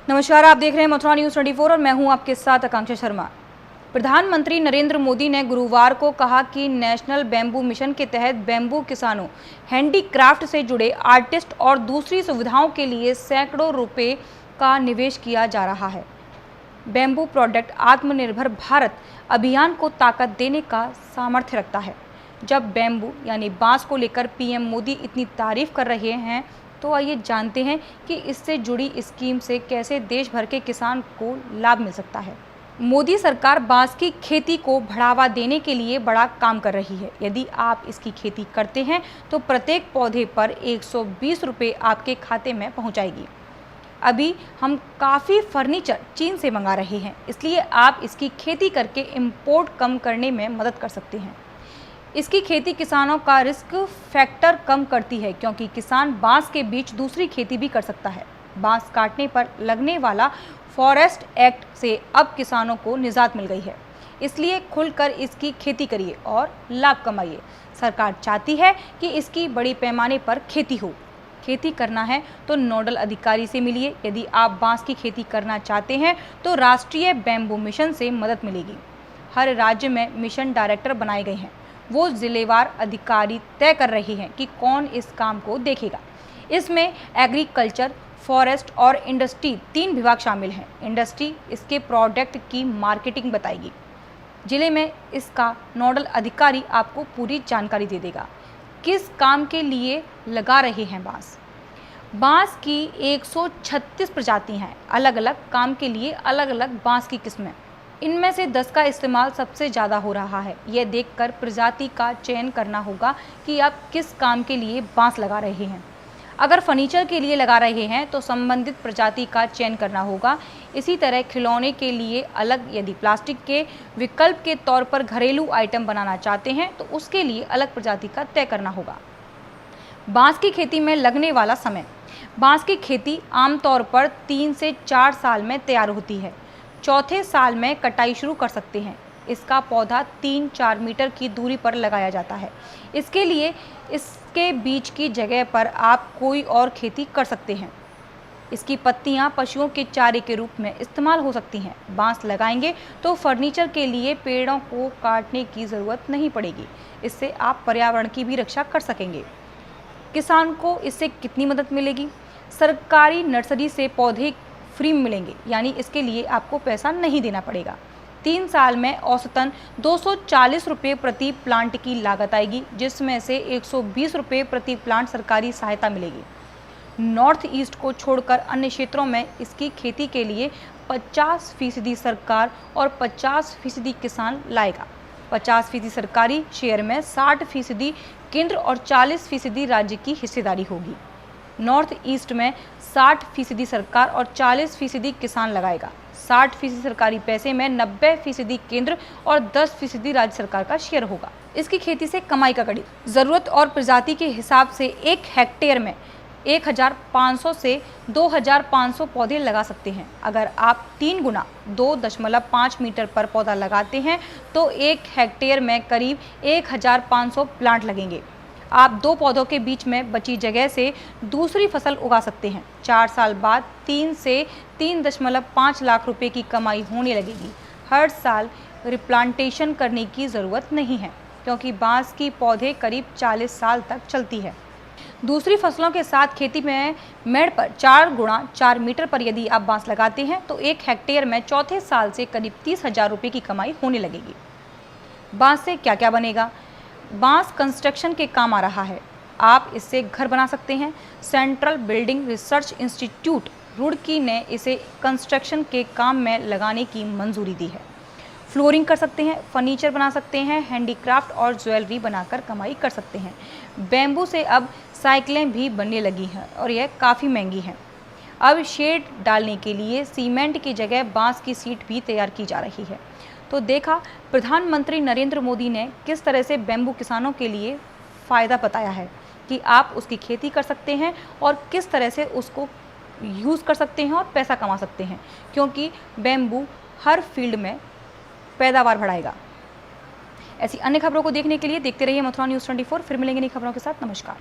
नमस्कार, आप देख रहे हैं मथुरा न्यूज़ 24 और मैं हूं आपके साथ आकांक्षा शर्मा। प्रधानमंत्री नरेंद्र मोदी ने गुरुवार को कहा कि नेशनल बैम्बू मिशन के तहत बैम्बू किसानों, हैंडीक्राफ्ट से जुड़े आर्टिस्ट और दूसरी सुविधाओं के लिए सैकड़ों रुपए का निवेश किया जा रहा है। बैम्बू प्रोडक्ट आत्मनिर्भर भारत अभियान को ताकत देने का सामर्थ्य रखता है। जब बैम्बू यानी बांस को लेकर पीएम मोदी इतनी तारीफ कर रहे हैं, तो आइए जानते हैं कि इससे जुड़ी स्कीम से कैसे देश भर के किसान को लाभ मिल सकता है। मोदी सरकार बांस की खेती को बढ़ावा देने के लिए बड़ा काम कर रही है। यदि आप इसकी खेती करते हैं तो प्रत्येक पौधे पर 120 रुपये आपके खाते में पहुंचाएगी। अभी हम काफ़ी फर्नीचर चीन से मंगा रहे हैं, इसलिए आप इसकी खेती करके इंपोर्ट कम करने में मदद कर सकते हैं। इसकी खेती किसानों का रिस्क फैक्टर कम करती है, क्योंकि किसान बांस के बीच दूसरी खेती भी कर सकता है। बांस काटने पर लगने वाला फॉरेस्ट एक्ट से अब किसानों को निजात मिल गई है, इसलिए खुलकर इसकी खेती करिए और लाभ कमाइए। सरकार चाहती है कि इसकी बड़ी पैमाने पर खेती हो। खेती करना है तो नोडल अधिकारी से मिलिए। यदि आप बांस की खेती करना चाहते हैं तो राष्ट्रीय बैम्बू मिशन से मदद मिलेगी। हर राज्य में मिशन डायरेक्टर बनाए गए हैं। वो जिलेवार अधिकारी तय कर रहे हैं कि कौन इस काम को देखेगा। इसमें एग्रीकल्चर, फॉरेस्ट और इंडस्ट्री 3 विभाग शामिल हैं। इंडस्ट्री इसके प्रोडक्ट की मार्केटिंग बताएगी। जिले में इसका नोडल अधिकारी आपको पूरी जानकारी दे देगा। किस काम के लिए लगा रहे हैं बांस? बांस की 136 प्रजाति हैं। अलग अलग काम के लिए अलग अलग बांस की किस्में। इनमें से 10 का इस्तेमाल सबसे ज़्यादा हो रहा है। यह देखकर प्रजाति का चयन करना होगा कि आप किस काम के लिए बांस लगा रहे हैं। अगर फर्नीचर के लिए लगा रहे हैं तो संबंधित प्रजाति का चयन करना होगा। इसी तरह खिलौने के लिए अलग, यदि प्लास्टिक के विकल्प के तौर पर घरेलू आइटम बनाना चाहते हैं तो उसके लिए अलग प्रजाति का तय करना होगा। बांस की खेती में लगने वाला समय। बांस की खेती आमतौर पर 3 से 4 साल में तैयार होती है। चौथे साल में कटाई शुरू कर सकते हैं। इसका पौधा 3-4 मीटर की दूरी पर लगाया जाता है। इसके लिए इसके बीच की जगह पर आप कोई और खेती कर सकते हैं। इसकी पत्तियां पशुओं के चारे के रूप में इस्तेमाल हो सकती हैं। बांस लगाएंगे तो फर्नीचर के लिए पेड़ों को काटने की ज़रूरत नहीं पड़ेगी। इससे आप पर्यावरण की भी रक्षा कर सकेंगे। किसान को इससे कितनी मदद मिलेगी? सरकारी नर्सरी से पौधे फ्री मिलेंगे, यानी इसके लिए आपको पैसा नहीं देना पड़ेगा। 3 साल में औसतन 240 रुपये प्रति प्लांट की लागत आएगी, जिसमें से 120 रुपये प्रति प्लांट सरकारी सहायता मिलेगी। नॉर्थ ईस्ट को छोड़कर अन्य क्षेत्रों में इसकी खेती के लिए 50% सरकार और 50% किसान लाएगा। 50% सरकारी शेयर में 60% केंद्र और 40% राज्य की हिस्सेदारी होगी। नॉर्थ ईस्ट में 60% सरकार और 40% किसान लगाएगा। 60% सरकारी पैसे में 90% केंद्र और 10% राज्य सरकार का शेयर होगा। इसकी खेती से कमाई का कड़ी। ज़रूरत और प्रजाति के हिसाब से 1 हेक्टेयर में 1500 से 2500 पौधे लगा सकते हैं। अगर आप 3 गुना 2.5 मीटर पर पौधा लगाते हैं तो 1 हेक्टेयर में करीब 1500 प्लांट लगेंगे। आप 2 पौधों के बीच में बची जगह से दूसरी फसल उगा सकते हैं। 4 साल बाद 3 से 3.5 लाख रुपए की कमाई होने लगेगी। हर साल रिप्लांटेशन करने की ज़रूरत नहीं है, क्योंकि बांस की पौधे करीब 40 साल तक चलती है। दूसरी फसलों के साथ खेती में मेड़ पर 4 गुणा 4 मीटर पर यदि आप बांस लगाते हैं तो 1 हेक्टेयर में चौथे साल से करीब 30,000 रुपये की कमाई होने लगेगी। बांस से क्या क्या बनेगा? बांस कंस्ट्रक्शन के काम आ रहा है। आप इससे घर बना सकते हैं। Central building research institute Roorkee ने इसे कंस्ट्रक्शन के काम में लगाने की मंजूरी दी है। फ्लोरिंग कर सकते हैं, फर्नीचर बना सकते हैं, हैंडीक्राफ्ट और ज्वेलरी बनाकर कमाई कर सकते हैं। बैम्बू से अब साइकिलें भी बनने लगी हैं और यह काफ़ी महंगी हैं। अब शेड डालने के लिए सीमेंट की जगह बांस की सीट भी तैयार की जा रही है। तो देखा प्रधानमंत्री नरेंद्र मोदी ने किस तरह से बैम्बू किसानों के लिए फ़ायदा बताया है कि आप उसकी खेती कर सकते हैं और किस तरह से उसको यूज़ कर सकते हैं और पैसा कमा सकते हैं, क्योंकि बैम्बू हर फील्ड में पैदावार बढ़ाएगा। ऐसी अन्य खबरों को देखने के लिए देखते रहिए मथुरा न्यूज़ 24। फिर मिलेंगे नई खबरों के साथ। नमस्कार।